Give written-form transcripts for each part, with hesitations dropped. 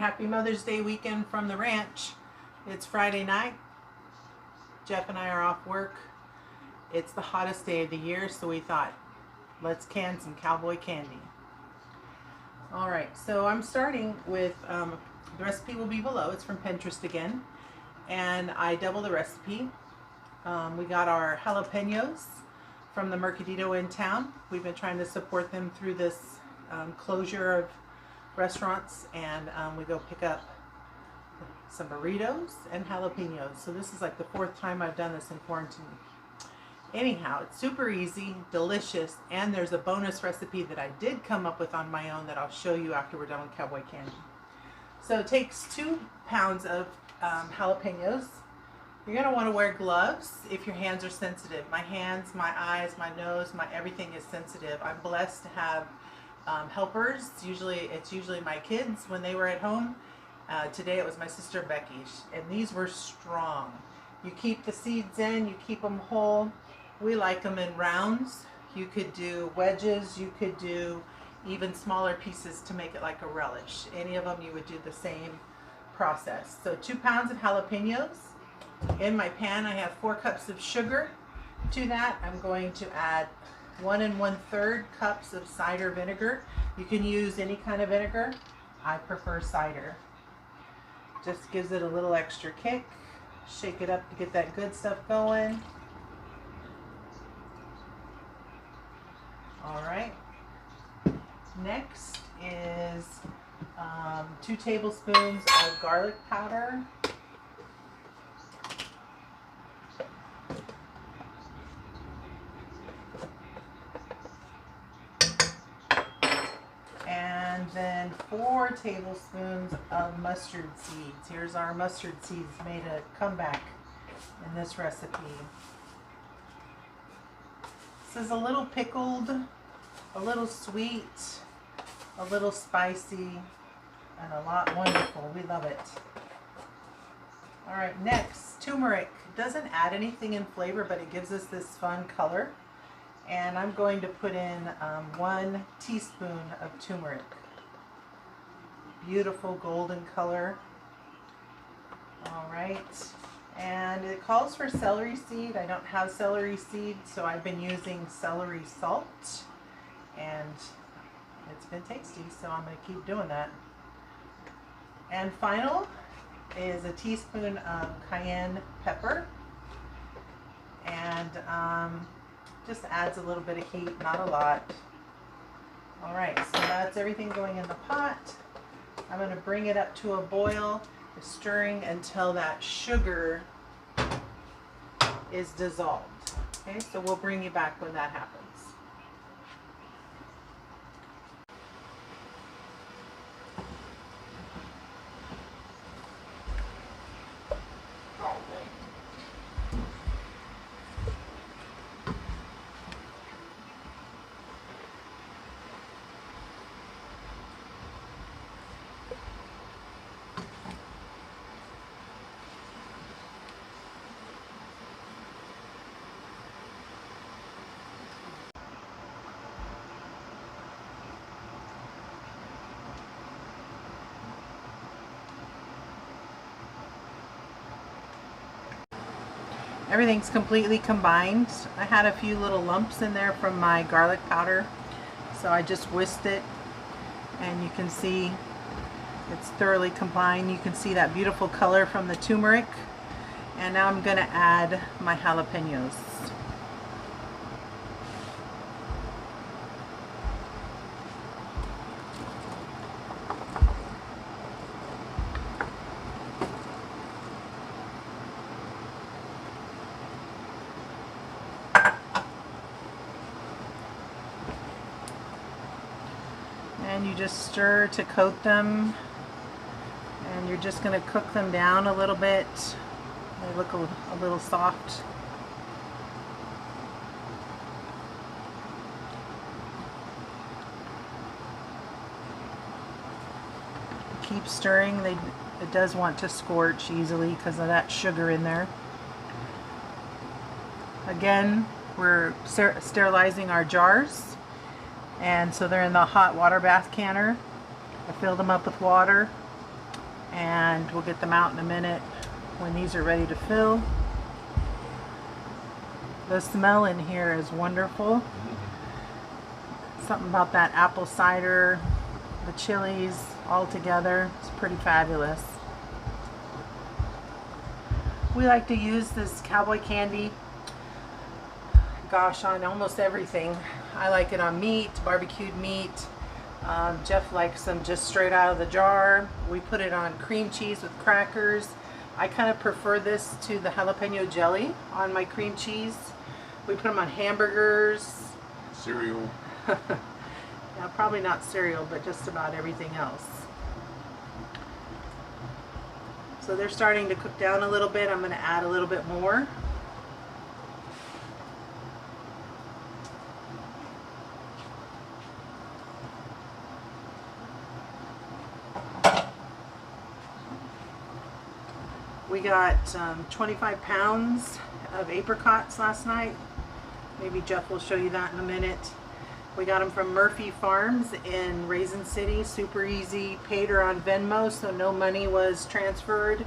happy Mother's Day weekend from the ranch. It's Friday night. Jeff and I are off work. It's the hottest day of the year, so we thought, let's can some Cowboy Candy. Alright, so I'm starting with, the recipe will be below. It's from Pinterest again. And I double the recipe. We got our jalapenos from the Mercadito in town. We've been trying to support them through this closure of restaurants, and we go pick up some burritos and jalapenos. So this is like the 4th time I've done this in quarantine. Anyhow, it's super easy, delicious, and there's a bonus recipe that I did come up with on my own that I'll show you after we're done with Cowboy Candy. So it takes 2 pounds of jalapenos. You're going to want to wear gloves if your hands are sensitive. My hands, my eyes, my nose, my everything is sensitive. I'm blessed to have helpers. It's usually my kids when they were at home. Today it was my sister Becky, and these were strong. You keep the seeds in, you keep them whole. We like them in rounds. You could do wedges, you could do even smaller pieces to make it like a relish. Any of them you would do the same process. So 2 pounds of jalapenos. In my pan I have 4 cups of sugar. To that I'm going to add 1 1/3 cups of cider vinegar. You can use any kind of vinegar. I prefer cider. Just gives it a little extra kick. Shake it up to get that good stuff going. Alright. Next is 2 tablespoons of garlic powder. And then 4 tablespoons of mustard seeds. Here's our mustard seeds, made a comeback in this recipe. This is a little pickled, a little sweet, a little spicy, and a lot wonderful. We love it. Alright, next, turmeric. It doesn't add anything in flavor, but it gives us this fun color. And I'm going to put in 1 teaspoon of turmeric. Beautiful golden color. Alright, and it calls for celery seed. I don't have celery seed, so I've been using celery salt, and it's been tasty, so I'm going to keep doing that. And final is a teaspoon of cayenne pepper, and just adds a little bit of heat, not a lot. Alright, so that's everything going in the pot. I'm going to bring it up to a boil, stirring until that sugar is dissolved. Okay, so we'll bring you back when that happens. Everything's completely combined. I had a few little lumps in there from my garlic powder, so I just whisked it, and you can see it's thoroughly combined. You can see that beautiful color from the turmeric, and now I'm going to add my jalapenos. And you just stir to coat them, and you're just going to cook them down a little bit. They look a little soft. Keep stirring. It does want to scorch easily because of that sugar in there. Again, we're sterilizing our jars, and so they're in the hot water bath canner. I fill them up with water, and we'll get them out in a minute when these are ready to fill. The smell in here is wonderful. Something about that apple cider, the chilies all together. It's pretty fabulous. We like to use this Cowboy Candy, gosh, on almost everything. I like it on meat, barbecued meat. Jeff likes them just straight out of the jar. We put it on cream cheese with crackers. I kind of prefer this to the jalapeno jelly on my cream cheese. We put them on hamburgers. Cereal. Yeah, probably not cereal, but just about everything else. So they're starting to cook down a little bit. I'm going to add a little bit more. We got 25 pounds of apricots last night. Maybe Jeff will show you that in a minute. We got them from Murphy Farms in Raisin City. Super easy. Paid her on Venmo, so no money was transferred.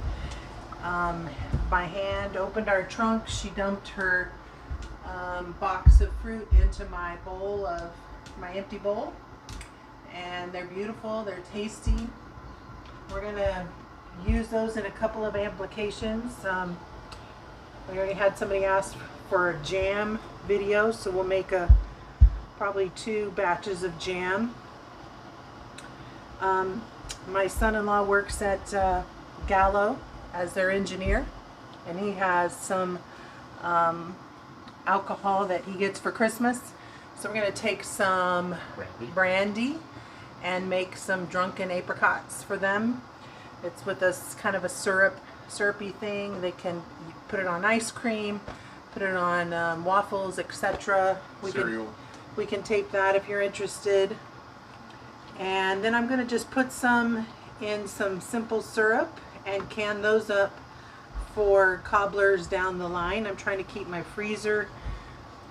By hand. Opened our trunk. She dumped her box of fruit into my bowl of my empty bowl. And they're beautiful. They're tasty. We're gonna use those in a couple of applications. We already had somebody ask for a jam video, so we'll make probably 2 batches of jam. My son-in-law works at Gallo as their engineer, and he has some alcohol that he gets for Christmas. So we're going to take some brandy and make some drunken apricots for them. It's with a kind of a syrupy thing. They can put it on ice cream, put it on waffles, etc. We can tape that if you're interested. And then I'm going to just put some in some simple syrup and can those up for cobblers down the line. I'm trying to keep my freezer,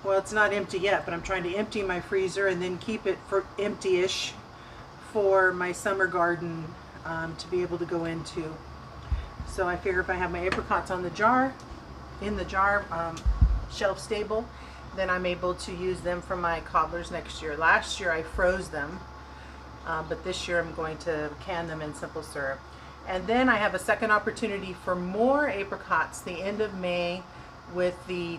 well, it's not empty yet, but I'm trying to empty my freezer and then keep it for empty-ish for my summer garden to be able to go into. So I figure if I have my apricots in the jar, shelf stable, then I'm able to use them for my cobblers next year. Last year I froze them, but this year I'm going to can them in simple syrup. And then I have a second opportunity for more apricots the end of May with the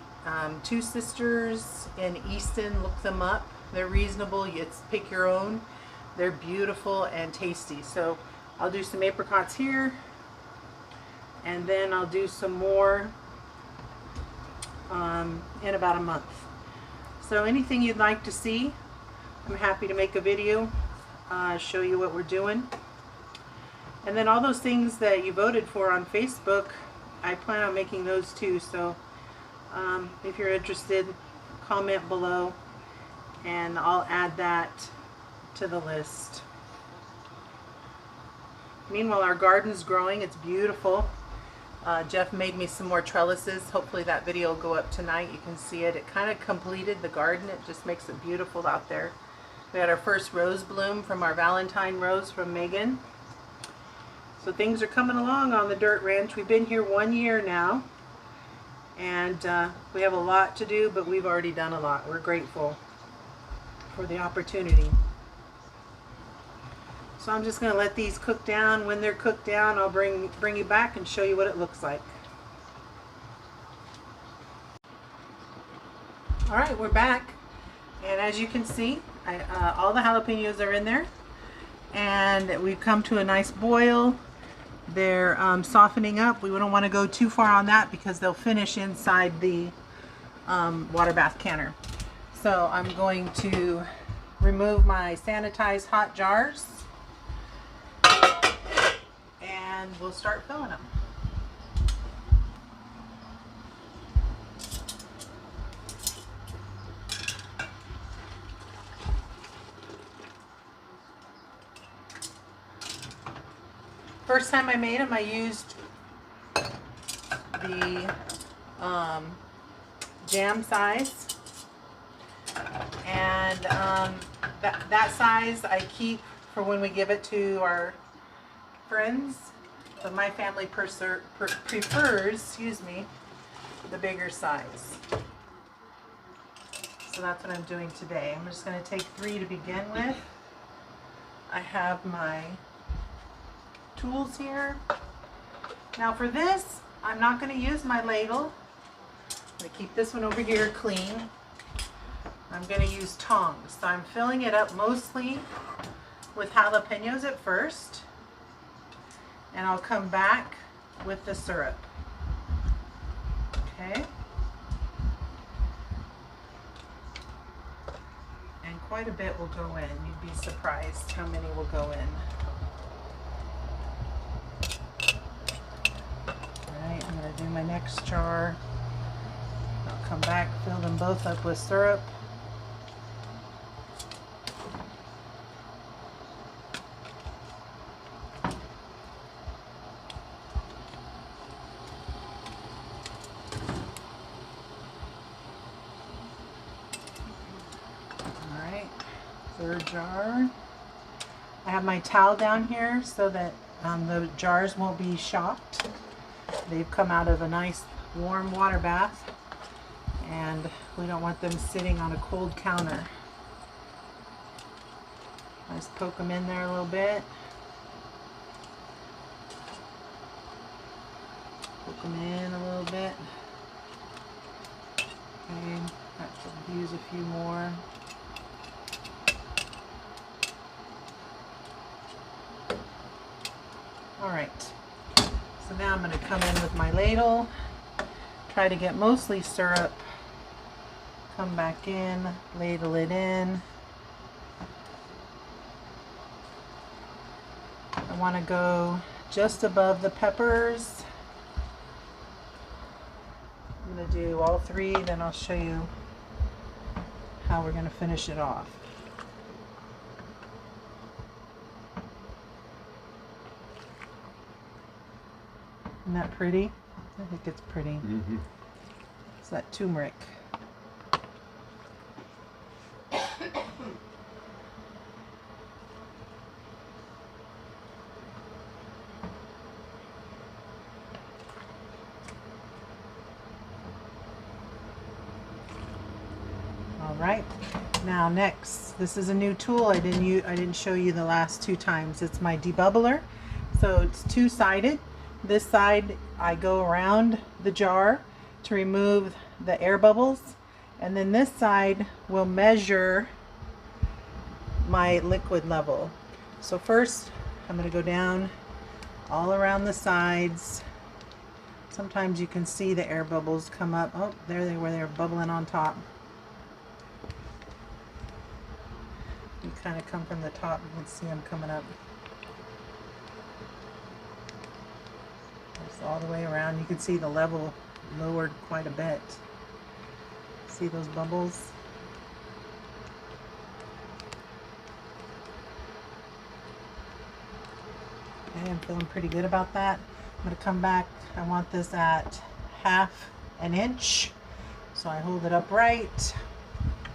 2 sisters in Easton. Look them up. They're reasonable. It's pick your own. They're beautiful and tasty. So I'll do some apricots here, and then I'll do some more in about a month. So anything you'd like to see, I'm happy to make a video, show you what we're doing. And then all those things that you voted for on Facebook, I plan on making those too. So if you're interested, comment below and I'll add that to the list. Meanwhile, our garden's growing. It's beautiful. Jeff made me some more trellises. Hopefully that video will go up tonight. You can see it. It kind of completed the garden. It just makes it beautiful out there. We had our first rose bloom from our Valentine rose from Megan. So things are coming along on the Dirt Ranch. We've been here 1 year now, and we have a lot to do, but we've already done a lot. We're grateful for the opportunity. So I'm just going to let these cook down. When they're cooked down, I'll bring you back and show you what it looks like. Alright, we're back. And as you can see, all the jalapenos are in there. And we've come to a nice boil. They're softening up. We don't want to go too far on that because they'll finish inside the water bath canner. So I'm going to remove my sanitized hot jars. And we'll start filling them. First time I made them, I used the jam size, and that size I keep for when we give it to our friends. but my family prefers, excuse me, the bigger size. So that's what I'm doing today. I'm just going to take 3 to begin with. I have my tools here. Now for this, I'm not going to use my ladle. I'm going to keep this one over here clean. I'm going to use tongs. So I'm filling it up mostly with jalapenos at first, and I'll come back with the syrup. Okay. And quite a bit will go in. You'd be surprised how many will go in. Alright, I'm going to do my next jar. I'll come back, fill them both up with syrup. Third jar. I have my towel down here so that the jars won't be shocked. They've come out of a nice warm water bath, and we don't want them sitting on a cold counter. I just poke them in there a little bit. Poke them in a little bit. Okay, I could use a few more. Alright, so now I'm going to come in with my ladle, try to get mostly syrup, come back in, ladle it in. I want to go just above the peppers. I'm going to do all 3, then I'll show you how we're going to finish it off. Isn't that pretty? I think it's pretty. Mm-hmm. It's that turmeric. All right. Now next, this is a new tool I didn't show you the last 2 times. It's my debubbler. So it's 2-sided. This side, I go around the jar to remove the air bubbles, and then this side will measure my liquid level. So first, I'm going to go down all around the sides. Sometimes you can see the air bubbles come up. Oh, there they were. They were bubbling on top. You kind of come from the top. You can see them coming up. All the way around. You can see the level lowered quite a bit. See those bubbles? Okay, I'm feeling pretty good about that. I'm going to come back. I want this at 1/2 inch. So I hold it upright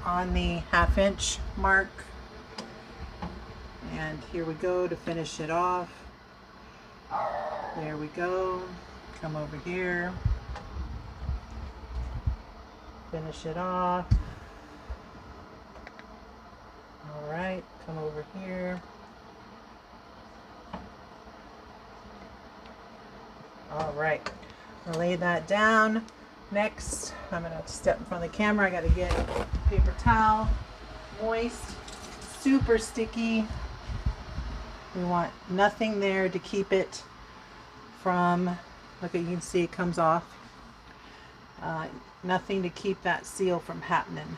on the 1/2 inch mark. And here we go to finish it off. There we go. Come over here. Finish it off. All right, come over here. All right, I'll lay that down. Next, I'm gonna have to step in front of the camera. I gotta get a paper towel, moist, super sticky. We want nothing there to keep it from, look, you can see it comes off. Nothing to keep that seal from happening.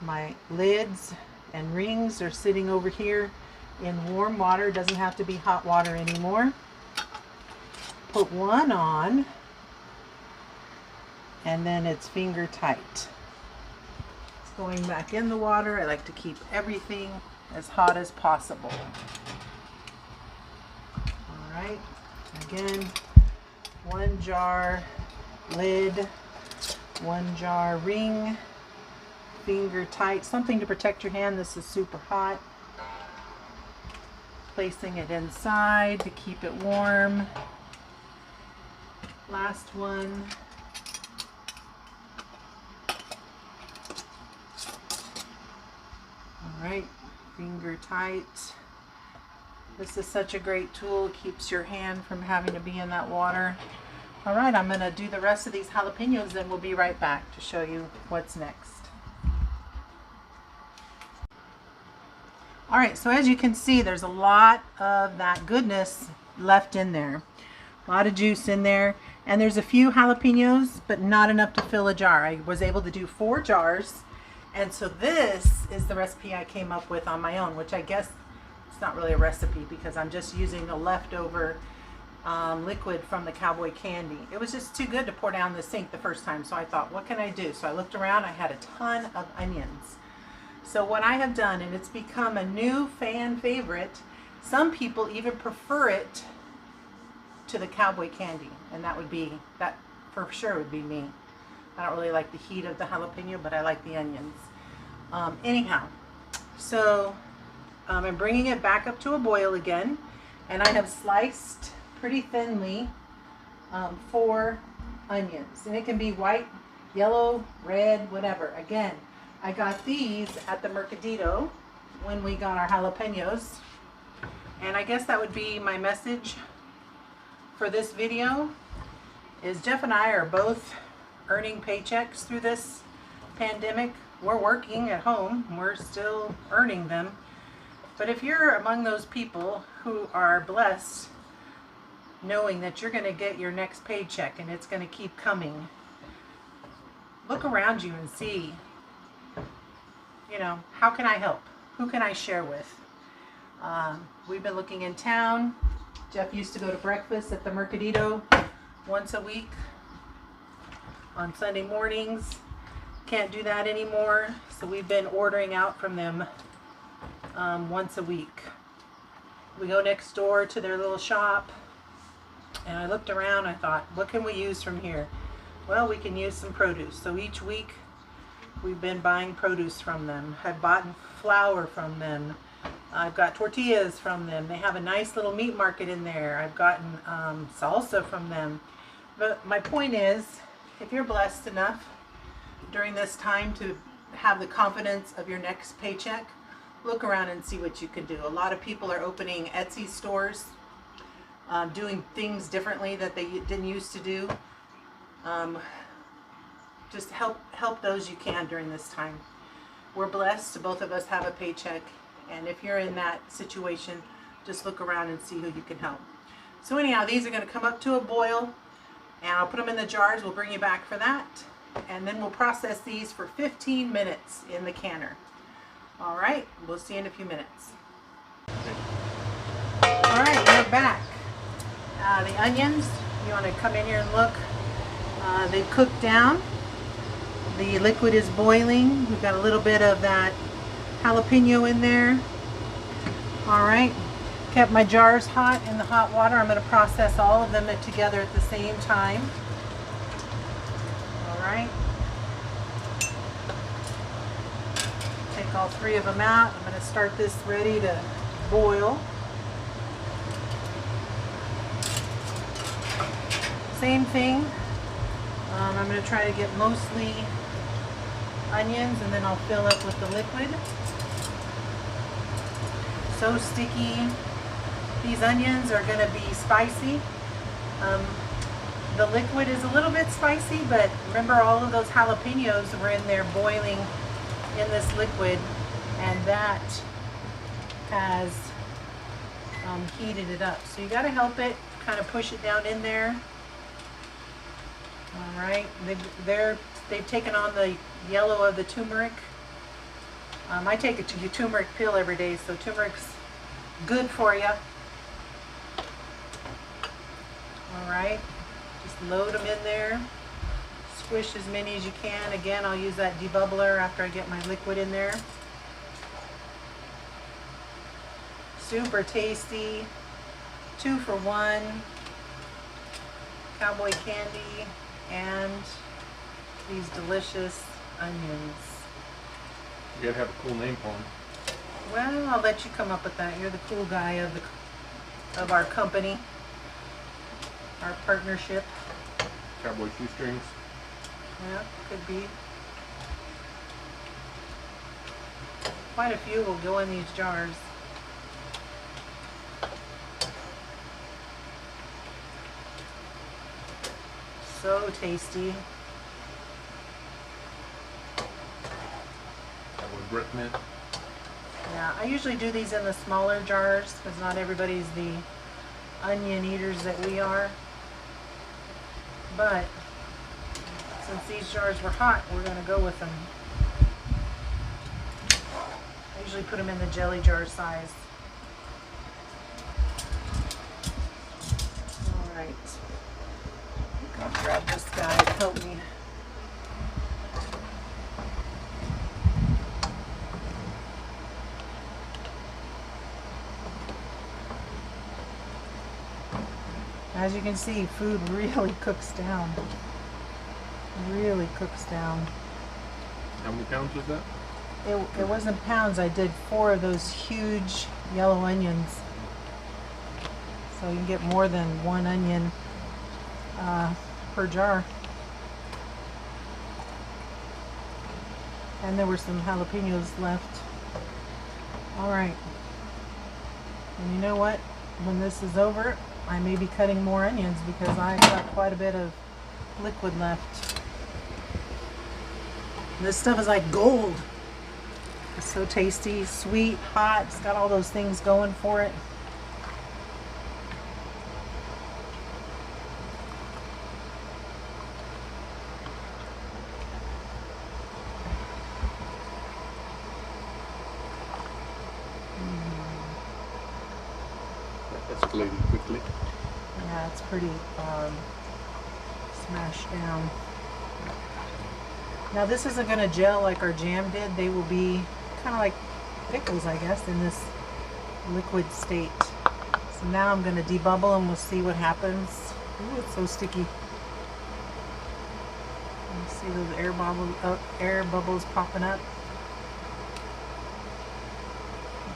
My lids and rings are sitting over here in warm water. It doesn't have to be hot water anymore. Put one on, and then it's finger tight. It's going back in the water. I like to keep everything as hot as possible. All right. Again, 1 jar lid, 1 jar ring, finger tight, something to protect your hand. This is super hot. placing it inside to keep it warm. Last one. All right, finger tight. This is such a great tool. It keeps your hand from having to be in that water. All right, I'm gonna do the rest of these jalapenos, and we'll be right back to show you what's next. All right, so as you can see, there's a lot of that goodness left in there. A lot of juice in there. And there's a few jalapenos, but not enough to fill a jar. I was able to do 4 jars. And so this is the recipe I came up with on my own, which I guess it's not really a recipe because I'm just using the leftover liquid from the Cowboy Candy. It was just too good to pour down the sink the first time. So I thought, what can I do? So I looked around, I had a ton of onions. So what I have done, and it's become a new fan favorite, some people even prefer it to the Cowboy Candy, and that for sure would be me. I don't really like the heat of the jalapeno, but I like the onions. Anyhow, so I'm bringing it back up to a boil again, and I have sliced pretty thinly 4 onions, and it can be white, yellow, red, whatever. Again, I got these at the Mercadito when we got our jalapenos, and I guess that would be my message for this video. Is Jeff and I are both earning paychecks through this pandemic. We're working at home, we're still earning them, but if you're among those people who are blessed knowing that you're going to get your next paycheck and it's going to keep coming, look around you and see, you know, how can I help? Who can I share with? We've been looking in town. Jeff used to go to breakfast at the Mercadito once a week on Sunday mornings. Can't do that anymore, so we've been ordering out from them once a week. We go next door to their little shop, and I looked around. I thought, what can we use from here? Well, we can use some produce. So each week we've been buying produce from them. I've bought flour from them. I've got tortillas from them. They have a nice little meat market in there. I've gotten salsa from them. But my point is, if you're blessed enough during this time to have the confidence of your next paycheck, look around and see what you can do. A lot of people are opening Etsy stores, doing things differently that they didn't used to do. Just help those you can during this time. We're blessed. Both of us have a paycheck. And if you're in that situation, just look around and see who you can help. So anyhow, these are going to come up to a boil, and I'll put them in the jars. We'll bring you back for that. And then we'll process these for 15 minutes in the canner. All right, we'll see you in a few minutes. All right, we're back. The onions, you want to come in here and look. They've cooked down. The liquid is boiling. We've got a little bit of that jalapeno in there. All right, kept my jars hot in the hot water. I'm going to process all of them together at the same time. All right, take all 3 of them out. I'm going to start this ready to boil. Same thing. I'm going to try to get mostly onions, and then I'll fill up with the liquid. So sticky. These onions are going to be spicy. The liquid is a little bit spicy, but remember, all of those jalapenos were in there boiling in this liquid, and that has heated it up. So you got to help it, kind of push it down in there. All right, they've taken on the yellow of the turmeric. I take a turmeric pill every day, so turmeric's good for you. All right, just load them in there. Squish as many as you can. Again, I'll use that debubbler after I get my liquid in there. Super tasty. 2 for 1. Cowboy Candy and these delicious onions. You gotta have a cool name for them. Well, I'll let you come up with that. You're the cool guy of our company, our partnership. Cowboy shoestrings. Yeah, could be. Quite a few will go in these jars. So tasty. Cowboy brick mint. Yeah, I usually do these in the smaller jars because not everybody's the onion eaters that we are. But since these jars were hot, we're going to go with them. I usually put them in the jelly jar size. All right. I'll grab this guy to help me. As you can see, food really cooks down. Really cooks down. How many pounds was that? It wasn't pounds. I did 4 of those huge yellow onions. So you can get more than 1 onion per jar. And there were some jalapenos left. Alright. And you know what? When this is over, I may be cutting more onions because I've got quite a bit of liquid left. This stuff is like gold. It's so tasty, sweet, hot. It's got all those things going for it. That escalated quickly. Yeah, it's pretty smashed down. Now this isn't going to gel like our jam did. They will be kind of like pickles, I guess, in this liquid state. So now I'm going to debubble and we'll see what happens. Ooh, it's so sticky. You see those air bubbles popping up.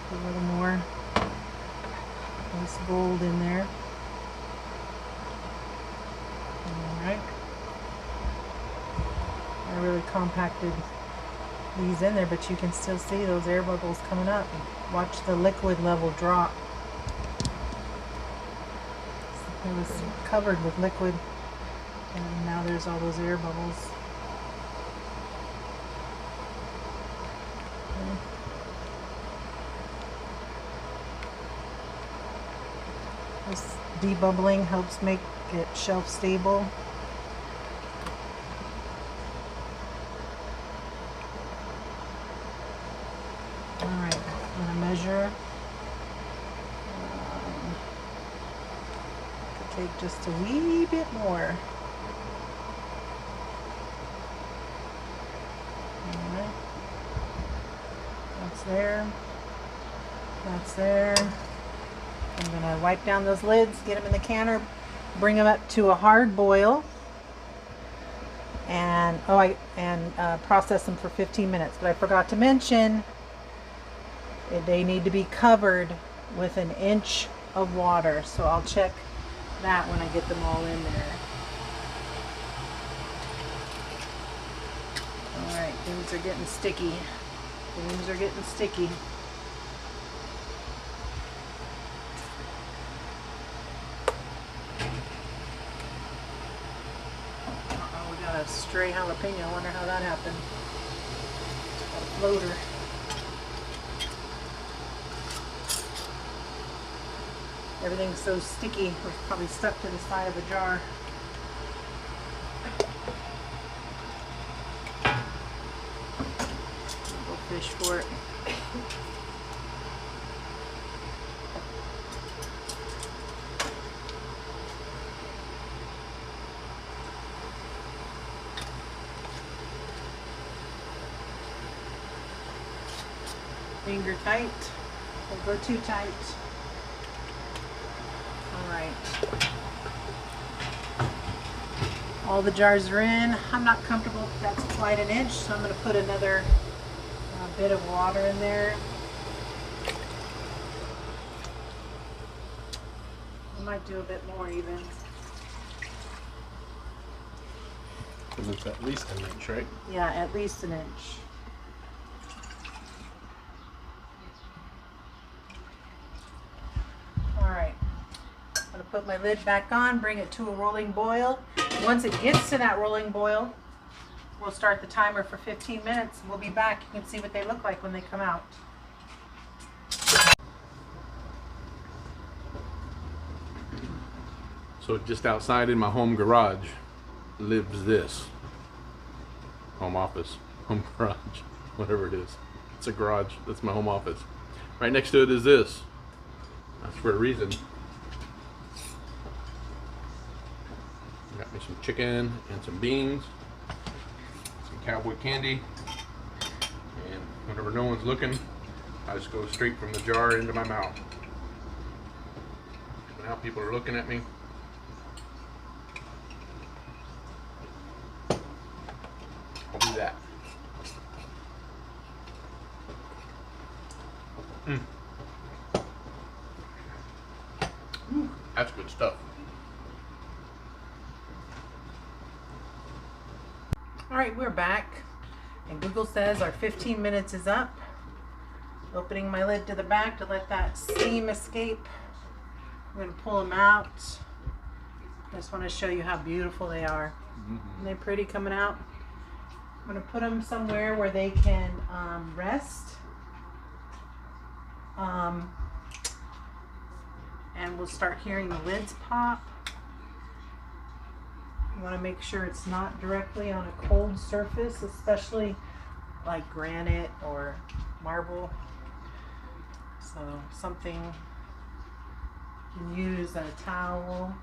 Put a little more nice gold in there. Alright. I really compacted these in there, but you can still see those air bubbles coming up. Watch the liquid level drop. It was covered with liquid, and now there's all those air bubbles. Okay. This debubbling helps make it shelf stable. Alright, I'm going to measure. Take just a wee bit more. Alright. That's there. That's there. I'm going to wipe down those lids, get them in the canner, bring them up to a hard boil, and process them for 15 minutes. But I forgot to mention, they need to be covered with 1 inch of water. So I'll check that when I get them all in there. Alright, things are getting sticky. Things are getting sticky. Uh-oh, we got a stray jalapeno. I wonder how that happened. Got a floater. Everything's so sticky, we're probably stuck to the side of the jar. We'll go fish for it. Finger tight. Don't go too tight. Alright. All the jars are in. I'm not comfortable if that's quite 1 inch, so I'm going to put another bit of water in there. might do a bit more even. Because it's at least an inch, right? Yeah, at least an inch. Alright, I'm going to put my lid back on, bring it to a rolling boil. Once it gets to that rolling boil, we'll start the timer for 15 minutes. We'll be back. You can see what they look like when they come out. So just outside in my home garage lives this. Home office, home garage, whatever it is. It's a garage, that's my home office. Right next to it is this. That's for a reason. Got me some chicken and some beans, some Cowboy Candy, and whenever no one's looking, I just go straight from the jar into my mouth. Now people are looking at me. I'll do that. That's good stuff. All right, we're back, and Google says our 15 minutes is up. Opening my lid to the back to let that steam escape. I'm going to pull them out. I just want to show you how beautiful they are. Aren't they pretty coming out? I'm going to put them somewhere where they can rest. And we'll start hearing the lids pop. You want to make sure it's not directly on a cold surface, especially like granite or marble. So something you can use, a towel.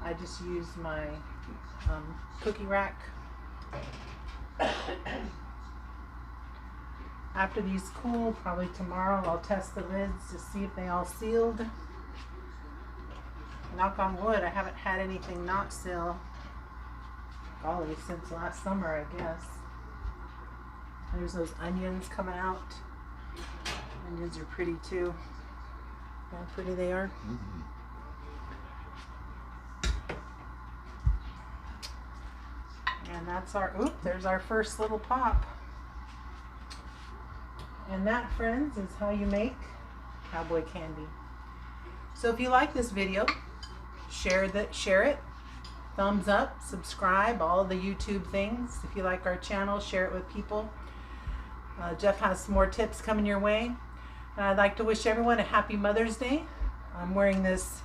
I just use my cookie rack. After these cool, probably tomorrow, I'll test the lids to see if they all sealed. Knock on wood, I haven't had anything not seal. Golly, since last summer, I guess. There's those onions coming out. Onions are pretty too. How pretty they are. And that's our, there's our first little pop. And that, friends, is how you make Cowboy Candy. So if you like this video, share it. Thumbs up, subscribe, all the YouTube things. If you like our channel, share it with people. Jeff has some more tips coming your way. And I'd like to wish everyone a happy Mother's Day. I'm wearing this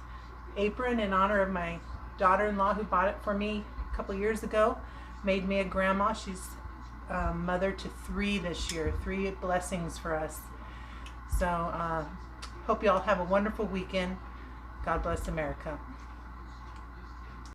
apron in honor of my daughter-in-law who bought it for me a couple years ago. Made me a grandma. She's mother to 3 this year. 3 blessings for us. So hope you all have a wonderful weekend. God bless America.